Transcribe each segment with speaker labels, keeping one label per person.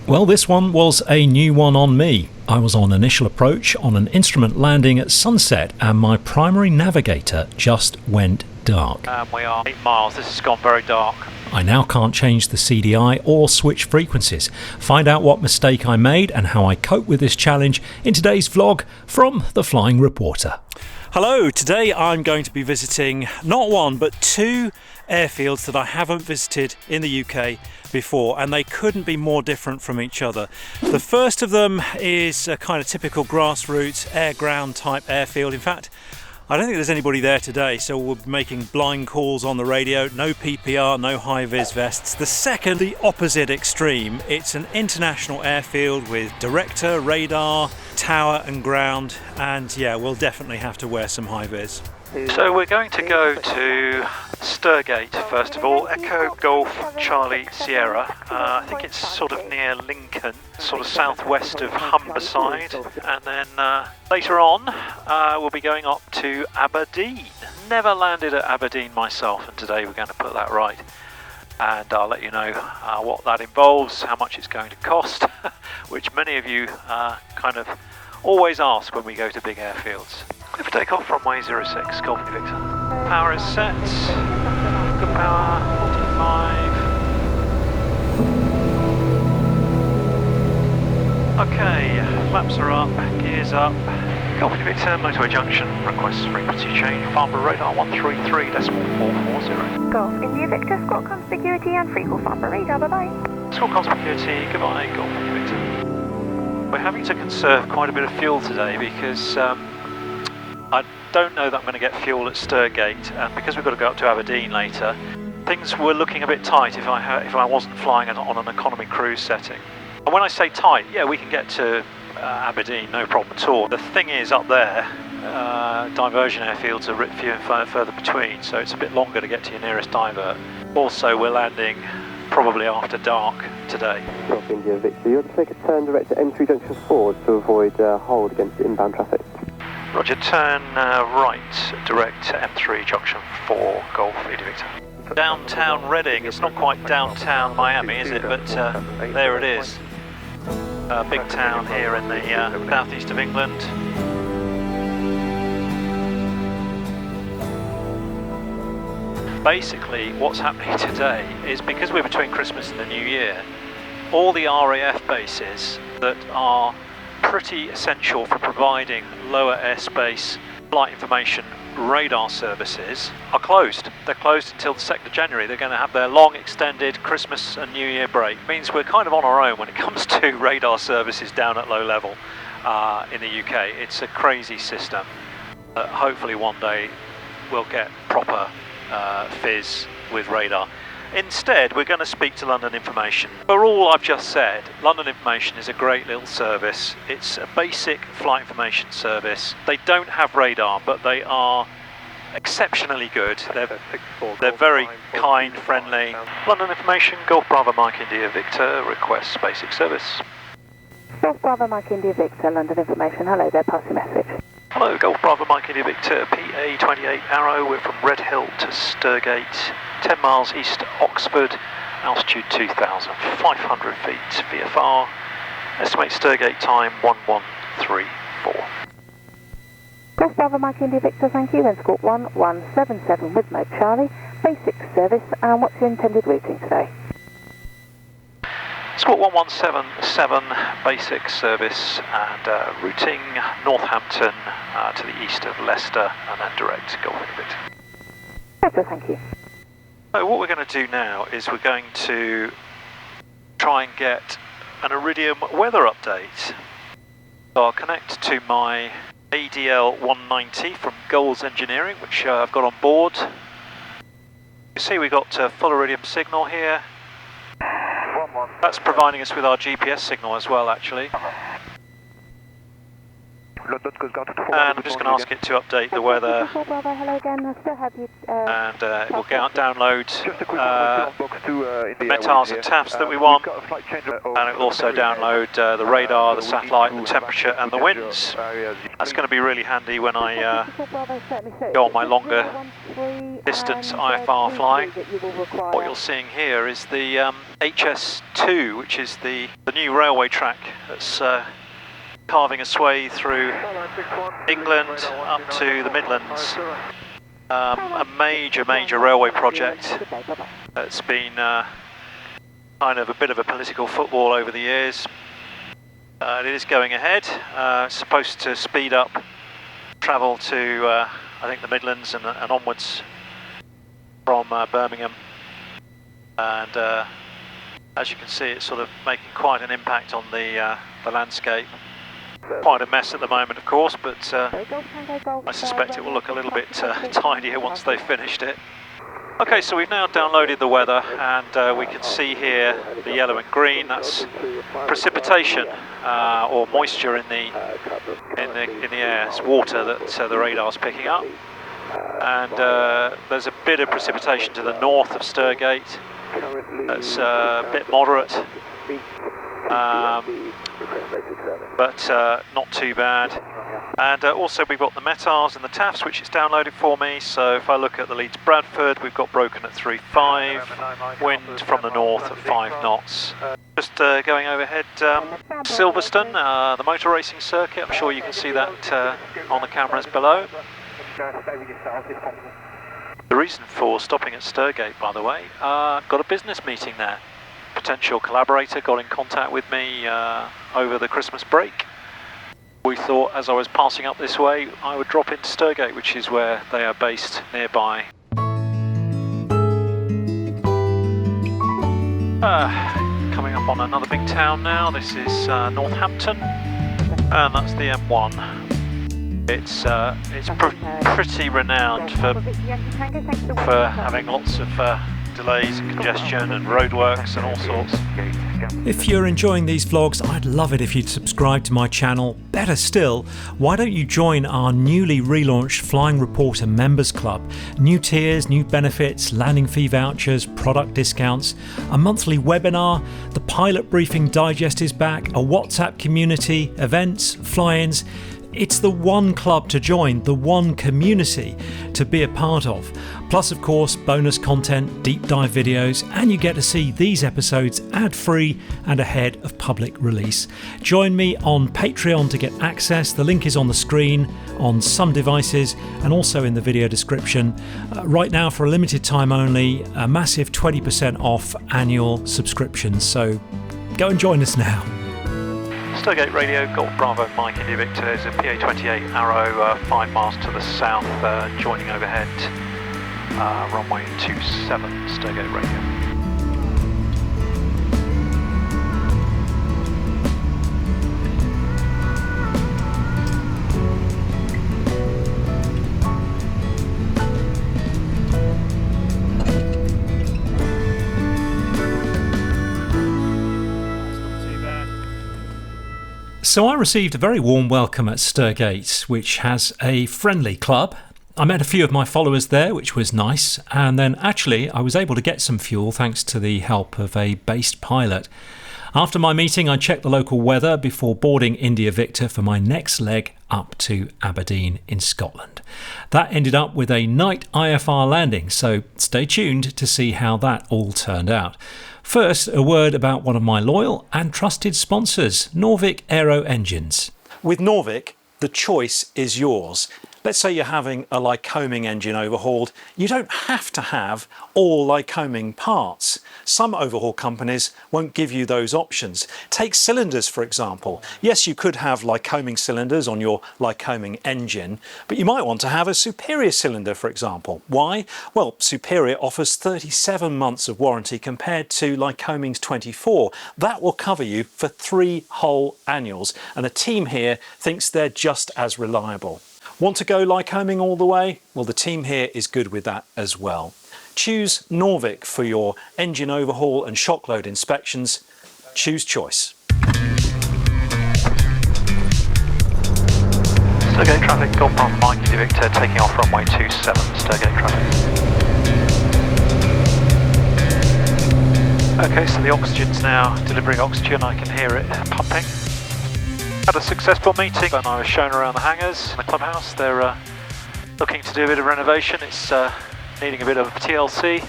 Speaker 1: Well, this one was a new one on me. I was on initial approach on an instrument landing at sunset and my primary navigator just went dark.
Speaker 2: We are 8 miles, this has gone very dark.
Speaker 1: I now can't change the CDI or switch frequencies. Find out what mistake I made and how I cope with this challenge in today's vlog from The Flying Reporter. Hello, today I'm going to be visiting not one but 2 airfields that I haven't visited in the UK before, and they couldn't be more different from each other. The first of them is a kind of typical grassroots air-ground type airfield. In fact, I don't think there's anybody there today, so we'll be making blind calls on the radio, no PPR, no high-vis vests. The second, the opposite extreme, it's an international airfield with director, radar, tower and ground, and yeah, we'll definitely have to wear some high-vis.
Speaker 2: So we're going to go to Sturgate first of all, Echo Golf Charlie Sierra. I think it's sort of near Lincoln, sort of southwest of Humberside, and then later on we'll be going up to Aberdeen. Never landed at Aberdeen myself, and today we're going to put that right, and I'll let you know what that involves, how much it's going to cost, which many of you kind of always ask when we go to big airfields. Clear for takeoff, runway 06, Golf Victor. Power is set, good power, 45. Okay, flaps are up, gears up. Golf Victor, motorway junction, request frequency change, Farnborough radar 133.440.
Speaker 3: Golf India Victor, squawk conspicuity and free call Farnborough radar, bye-bye.
Speaker 2: Squawk conspicuity, goodbye, Golf Victor. We're having to conserve quite a bit of fuel today because I don't know that I'm going to get fuel at Sturgate, and because we've got to go up to Aberdeen later, things were looking a bit tight if I wasn't flying on an economy cruise setting. And when I say tight, yeah, we can get to Aberdeen, no problem at all. The thing is, up there, diversion airfields are few and further between, so it's a bit longer to get to your nearest divert. Also, we're landing probably after dark today.
Speaker 4: Golf India Victor, you'll take a turn direct to M3 junction forward to avoid hold against inbound traffic.
Speaker 2: Roger, turn right, direct to M3 junction 4, Golf India Victor. Downtown Reading, it's not quite downtown Miami, is it? But there it is. A big town here in the southeast of England. Basically, what's happening today is, because we're between Christmas and the New Year, all the RAF bases that are pretty essential for providing lower airspace flight information radar services are closed. They're closed until the 2nd of January. They're going to have their long extended Christmas and New Year break. It means we're kind of on our own when it comes to radar services down at low level in the UK. It's a crazy system. Hopefully one day we'll get proper fizz with radar. Instead, we're going to speak to London Information. For all I've just said, London Information is a great little service. It's a basic flight information service. They don't have radar, but they are exceptionally good. They're very kind, friendly. London Information, Golf Bravo Mike India Victor, requests basic service.
Speaker 3: Golf Bravo Mike India Victor, London Information, hello there, pass your message.
Speaker 2: Hello, Golf Bravo Mike India Victor, PA28 Arrow, we're from Redhill to Sturgate, 10 miles east Oxford, altitude 2,500 feet, VFR, estimate Sturgate time 1134.
Speaker 3: Golf Bravo Mike India Victor, thank you, and squawk 1177 with Mode Charlie, basic service, and what's your intended routing today?
Speaker 2: Squawk 1177, basic service, and routing Northampton to the east of Leicester, and then direct Golf India Victor.
Speaker 3: Victor, thank you.
Speaker 2: So what we're going to do now is we're going to try and get an Iridium weather update. So I'll connect to my ADL 190 from Goals Engineering, which I've got on board. You see we've got full Iridium signal here. That's providing us with our GPS signal as well, actually.
Speaker 4: L'autre
Speaker 2: And I'm just going to ask it to update the weather,
Speaker 3: Bravo, hello again. I still have you.
Speaker 2: and it will download the METARs and TAFs that we want, and it will also download the radar, the satellite, the temperature and the winds. That's going to be really handy when I go on my longer distance IFR flying. What you're seeing here is the HS2, which is the new railway track that's carving its way through England up to the Midlands. A major railway project that's been kind of a bit of a political football over the years. It is going ahead. It's supposed to speed up travel to I think the Midlands and onwards from Birmingham, and as you can see, it's sort of making quite an impact on the landscape. Quite a mess at the moment, of course, but I suspect it will look a little bit tidier once they've finished it. Okay, so we've now downloaded the weather, and we can see here the yellow and green. That's precipitation or moisture in the air. It's water that the radar's picking up, and there's a bit of precipitation to the north of Sturgate. That's a bit moderate, but not too bad. And also we've got the METARs and the TAFs, which is downloaded for me. So if I look at the Leeds Bradford, we've got broken at 3.5, wind from the north at 5 knots. Just going overhead Silverstone, the motor racing circuit. I'm sure you can see that on the cameras below. The reason for stopping at Sturgate, by the way, got a business meeting there. Potential collaborator got in contact with me over the Christmas break. We thought, as I was passing up this way, I would drop into Sturgate, which is where they are based nearby. Coming up on another big town now. This is Northampton, and that's the M1. It's pretty renowned for having lots of delays and congestion and roadworks and all sorts.
Speaker 1: If you're enjoying these vlogs, I'd love it if you'd subscribe to my channel. Better still, why don't you join our newly relaunched Flying Reporter Members Club? New tiers, new benefits, landing fee vouchers, product discounts, a monthly webinar, the pilot briefing digest is back, a WhatsApp community, events, fly-ins. It's the one club to join, the one community to be a part of. Plus, of course, bonus content, deep dive videos, and you get to see these episodes ad-free and ahead of public release. Join me on Patreon to get access. The link is on the screen on some devices and also in the video description. Right now, for a limited time only, a massive 20% off annual subscriptions. So go and join us now.
Speaker 2: Sturgate Radio, Golf Bravo, Mike India Victor. There's a PA28 Arrow 5 miles to the south, joining overhead, runway 27, Sturgate Radio.
Speaker 1: So I received a very warm welcome at Sturgate, which has a friendly club. I met a few of my followers there, which was nice, and then actually I was able to get some fuel thanks to the help of a based pilot. After my meeting, I checked the local weather before boarding India Victor for my next leg up to Aberdeen in Scotland. That ended up with a night IFR landing, so stay tuned to see how that all turned out. First, a word about one of my loyal and trusted sponsors, Norvic Aero Engines. With Norvic, the choice is yours. Let's say you're having a Lycoming engine overhauled. You don't have to have all Lycoming parts. Some overhaul companies won't give you those options. Take cylinders, for example. Yes, you could have Lycoming cylinders on your Lycoming engine, but you might want to have a Superior cylinder, for example. Why? Well, Superior offers 37 months of warranty compared to Lycoming's 24. That will cover you for 3 whole annuals, and the team here thinks they're just as reliable. Want to go Lycoming all the way? Well, the team here is good with that as well. Choose Norvic for your engine overhaul and shock load inspections. Choose choice.
Speaker 2: Sturgate traffic, Golf Papa Mike India Victor taking off runway 27, Sturgate traffic. Okay, so the oxygen's now delivering oxygen, I can hear it pumping. Had a successful meeting and I was shown around the hangars in the clubhouse. They're looking to do a bit of renovation. It's needing a bit of TLC.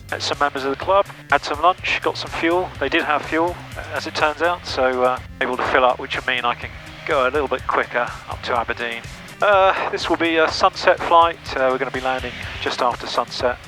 Speaker 2: Met some members of the club, had some lunch, got some fuel. They did have fuel, as it turns out, so able to fill up, which will mean I can go a little bit quicker up to Aberdeen. This will be a sunset flight. We're going to be landing just after sunset.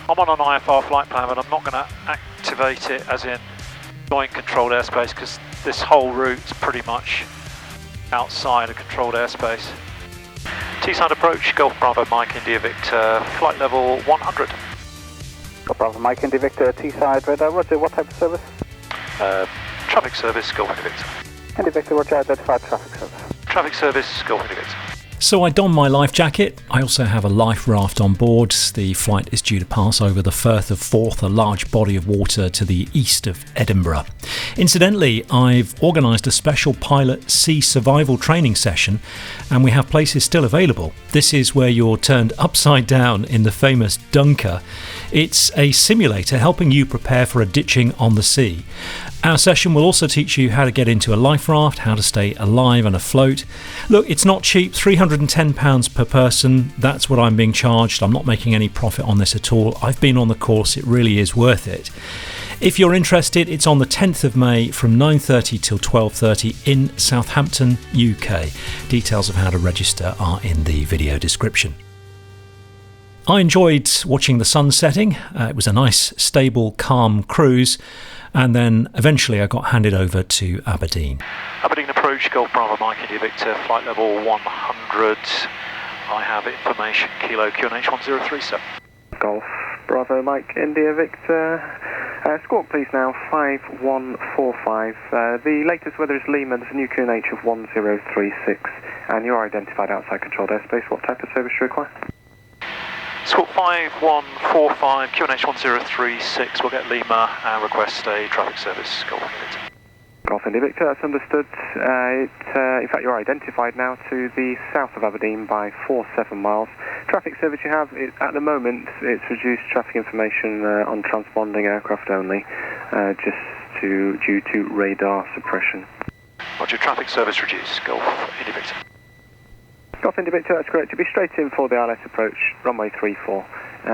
Speaker 2: I'm on an IFR flight plan, but I'm not going to activate it as in join controlled airspace because this whole route's pretty much outside of controlled airspace. T-side approach, Golf Bravo Mike India Victor, flight level 100.
Speaker 5: Golf Bravo Mike India Victor, T-side radar, roger, what type of service?
Speaker 2: Traffic service, Golf India Victor.
Speaker 5: India Victor, roger, identified traffic service.
Speaker 2: Traffic service, Golf India Victor.
Speaker 1: So I don my life jacket. I also have a life raft on board. The flight is due to pass over the Firth of Forth, a large body of water to the east of Edinburgh. Incidentally, I've organised a special pilot sea survival training session and we have places still available. This is where you're turned upside down in the famous Dunker. It's a simulator helping you prepare for a ditching on the sea. Our session will also teach you how to get into a life raft, how to stay alive and afloat. Look, it's not cheap, £310 per person. That's what I'm being charged. I'm not making any profit on this at all. I've been on the course, it really is worth it. If you're interested, it's on the 10th of May from 9:30 till 12:30 in Southampton, UK. Details of how to register are in the video description. I enjoyed watching the sun setting. It was a nice, stable, calm cruise. And then eventually I got handed over to Aberdeen.
Speaker 2: Aberdeen approach, Golf Bravo Mike India Victor, flight level 100. I have information, Kilo QNH 1037.
Speaker 4: Golf Bravo Mike India Victor. Squawk please now, 5145. The latest weather is Lehman, there's a new QNH of 1036. And you are identified outside controlled airspace. What type of service do you require?
Speaker 2: Squawk 5145, QNH 1036, we'll get Lima and request a traffic service, Golf India Victor.
Speaker 4: Golf India Victor, that's understood. In fact, you're identified now to the south of Aberdeen by 47 miles. Traffic service you have, at the moment, it's reduced traffic information on transponding aircraft only, due to radar suppression.
Speaker 2: Roger, traffic service reduced, Golf India Victor.
Speaker 4: Golf India Victor, that's correct. You'll be straight in for the ILS approach, runway 34.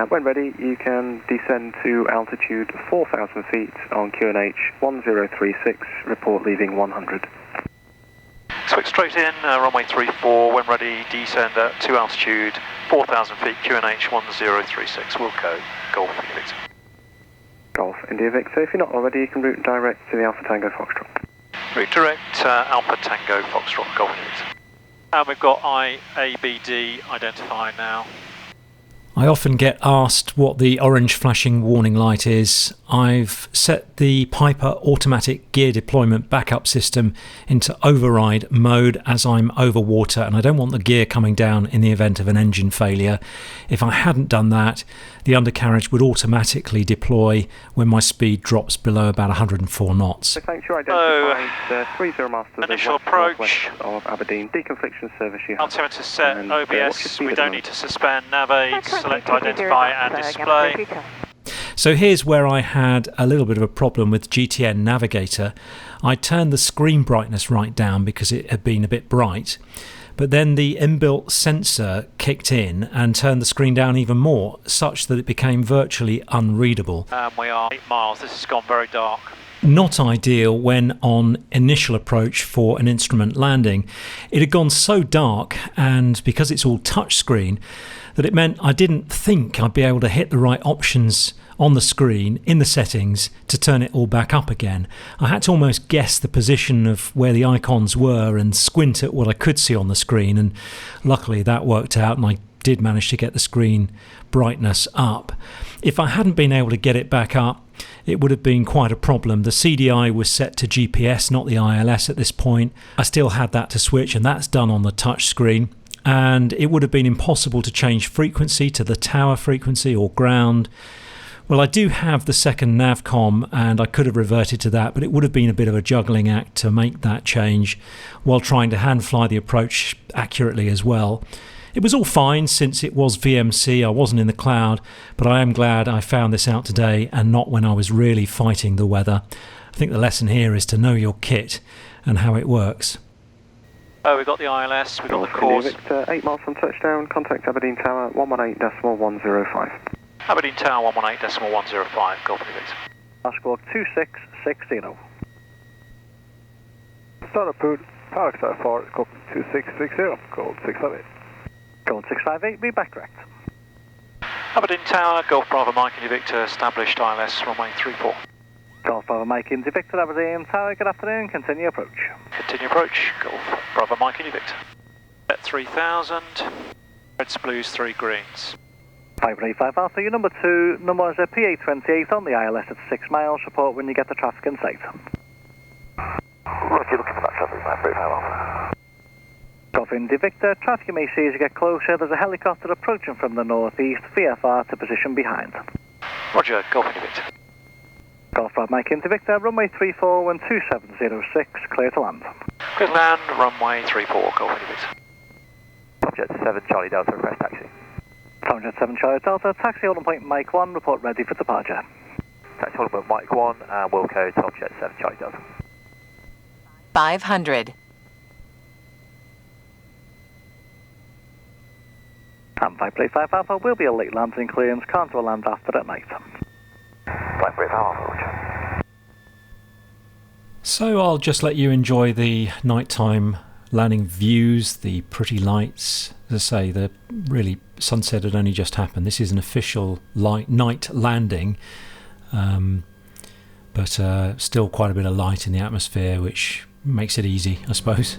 Speaker 4: When ready, you can descend to altitude 4,000 feet on QNH 1036, report leaving 100.
Speaker 2: Switch straight in, runway 34, when ready, descend to altitude 4,000 feet, QNH 1036, we'll go, Golf India Victor.
Speaker 4: Golf India Victor, if you're not already, you can route direct to the Alpha Tango Foxtrot.
Speaker 2: Route direct, Alpha Tango Foxtrot, Golf India Victor. And we've got IABD identified now.
Speaker 1: I often get asked what the orange flashing warning light is. I've set the Piper automatic gear deployment backup system into override mode as I'm over water and I don't want the gear coming down in the event of an engine failure. If I hadn't done that, the undercarriage would automatically deploy when my speed drops below about 104 knots.
Speaker 4: So thanks, you're identified 30 Masters
Speaker 2: initial approach
Speaker 4: of Aberdeen, deconfliction service you have.
Speaker 2: Altimeter set, and, OBS, we don't need to suspend, nav aids, select identify and display.
Speaker 1: So here's where I had a little bit of a problem with GTN Navigator. I turned the screen brightness right down because it had been a bit bright, but then the inbuilt sensor kicked in and turned the screen down even more, such that it became virtually unreadable.
Speaker 2: We are 8 miles, this has gone very dark.
Speaker 1: Not ideal when on initial approach for an instrument landing. It had gone so dark, and because it's all touchscreen, that it meant I didn't think I'd be able to hit the right options on the screen in the settings to turn it all back up again. I had to almost guess the position of where the icons were and squint at what I could see on the screen, and luckily that worked out and I did manage to get the screen brightness up. If I hadn't been able to get it back up, it would have been quite a problem. The CDI was set to GPS, not the ILS at this point. I still had that to switch, and that's done on the touch screen. And it would have been impossible to change frequency to the tower frequency or ground Well, I do have the second navcom and I could have reverted to that, but it would have been a bit of a juggling act to make that change while trying to hand fly the approach accurately as well. It was all fine since it was VMC, I wasn't in the cloud, but I am glad I found this out today and not when I was really fighting the weather. I think the lesson here is to know your kit and how it works.
Speaker 2: Oh, we've got the ILS, we've got the course.
Speaker 4: Victor, 8 miles from touchdown, contact Aberdeen Tower 118.105.
Speaker 2: Aberdeen Tower 118.105, Golf Victor.
Speaker 5: Squawk 2660.
Speaker 6: Start approved, Park Star 4, Squawk 2660, code 658.
Speaker 5: Code 658, be back correct.
Speaker 2: Aberdeen Tower, Golf Bravo Mike India Victor, established ILS runway 34.
Speaker 5: Golf Bravo Mike India Victor, Aberdeen Tower, good afternoon, continue approach.
Speaker 2: Continue approach, Golf Bravo Mike India Victor. At 3000, reds, blues, 3 greens.
Speaker 5: 585 Alpha, your number 2, number is PA28 on the ILS at 6 miles, report when you get the traffic in sight.
Speaker 6: Roger, looking for that traffic, 585 Alpha.
Speaker 5: Golf India Victor, traffic you may see as you get closer, there's a helicopter approaching from the northeast, VFR to position behind.
Speaker 2: Roger, Golf India Victor.
Speaker 5: Golf Bravo Mike India Victor, runway 34, wind 2706, clear to land.
Speaker 2: Clear to land, runway 34, Golf India Victor.
Speaker 6: Jet 7 Charlie Delta, request taxi.
Speaker 5: Jet 7 Charlie Delta, taxi holding point Mike 1, report ready for departure.
Speaker 6: Taxi holding point Mike 1, and will code Jet 7 Charlie Delta.
Speaker 7: 500.
Speaker 5: And 535 Alpha will be a late landing clearance, can't do a land after at night.
Speaker 6: 535 Alpha, Roger.
Speaker 1: So I'll just let you enjoy the nighttime landing views, the pretty lights. As I say, the really sunset had only just happened. This is an official night landing, but still quite a bit of light in the atmosphere, which makes it easy, I suppose.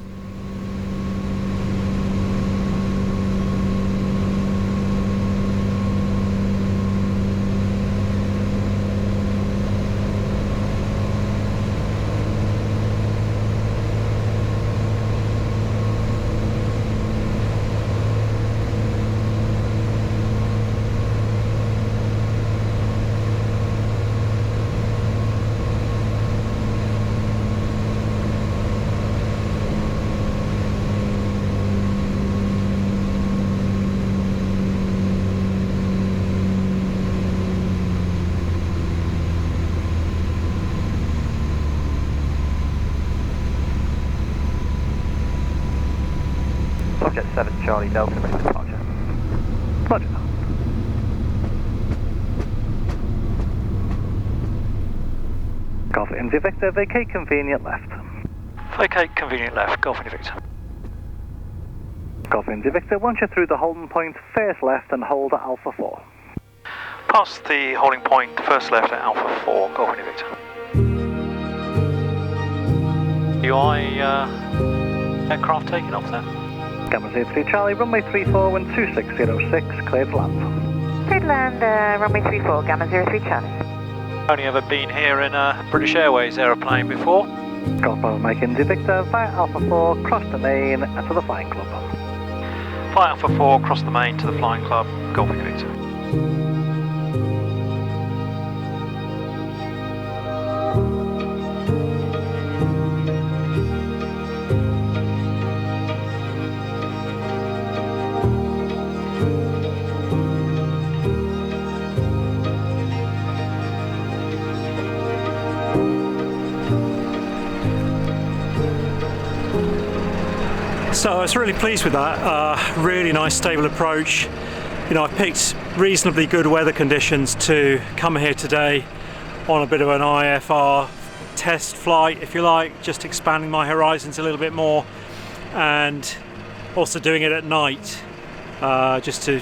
Speaker 6: Jet 7 Charlie Delta, ready for departure.
Speaker 5: Roger. Golf India Victor, vacate convenient left.
Speaker 2: Vacate convenient left, Golf India Victor.
Speaker 5: Golf India Victor, once you're through the holding point, first left and hold at Alpha 4.
Speaker 2: Past the holding point, first left at Alpha 4, Golf India Victor. UI aircraft taking off there.
Speaker 5: Gamma 03 Charlie, runway 34, wind 2606, clear to land.
Speaker 3: Clear to land, runway 34, Gamma 03 Charlie.
Speaker 2: Only ever been here in a British Airways aeroplane before.
Speaker 5: Golf Bravo Mike India Victor, via Alpha 4, cross the main to the Flying Club.
Speaker 2: Fly Alpha 4, cross the main to the Flying Club, Golf India Victor. So I was really pleased with that, really nice stable approach. You know, I picked reasonably good weather conditions to come here today on a bit of an IFR test flight, if you like, just expanding my horizons a little bit more, and also doing it at night, just to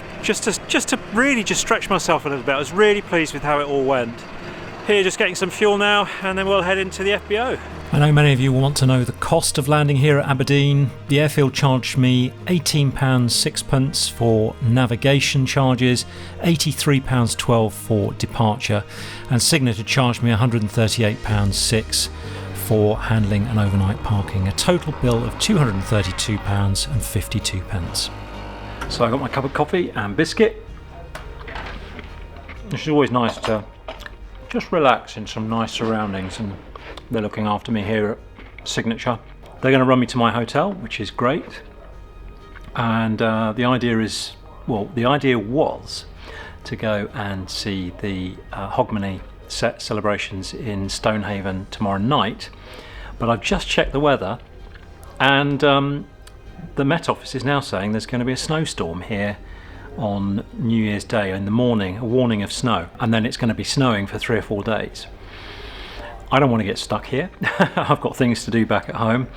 Speaker 2: really just stretch myself a little bit. I was really pleased with how it all went. Here, just getting some fuel now, and then we'll head into the FBO.
Speaker 1: I know many of you want to know the cost of landing here at Aberdeen. The airfield charged me £18.06 for navigation charges, £83.12 for departure, and Signature charged me £138.06 for handling and overnight parking. A total bill of £232.52. So I got my cup of coffee and biscuit. It's always nice to
Speaker 2: just relax in some nice surroundings, and they're looking after me here at Signature. They're going to run me to my hotel, which is great. And the idea was to go and see the Hogmanay set celebrations in Stonehaven tomorrow night, but I've just checked the weather, and the Met Office is now saying there's going to be a snowstorm here on New Year's Day in the morning, a warning of snow, and then it's going to be snowing for 3 or 4 days. I don't want to get stuck here. I've got things to do back at home,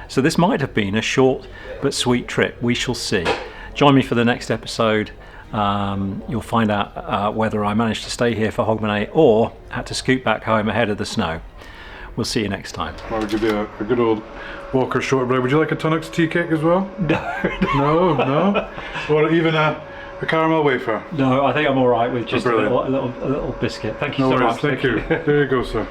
Speaker 2: so this might have been a short but sweet trip. We shall see. Join me for the next episode. You'll find out whether I managed to stay here for Hogmanay or had to scoot back home ahead of the snow. We'll see you next time.
Speaker 7: I'll give you a good old Walker shortbread. Would you like a Tunnocks tea cake as well? No? Or even a caramel wafer?
Speaker 2: No, I think I'm all right with just a little biscuit. Thank you so much.
Speaker 7: Thank you. There you go, sir.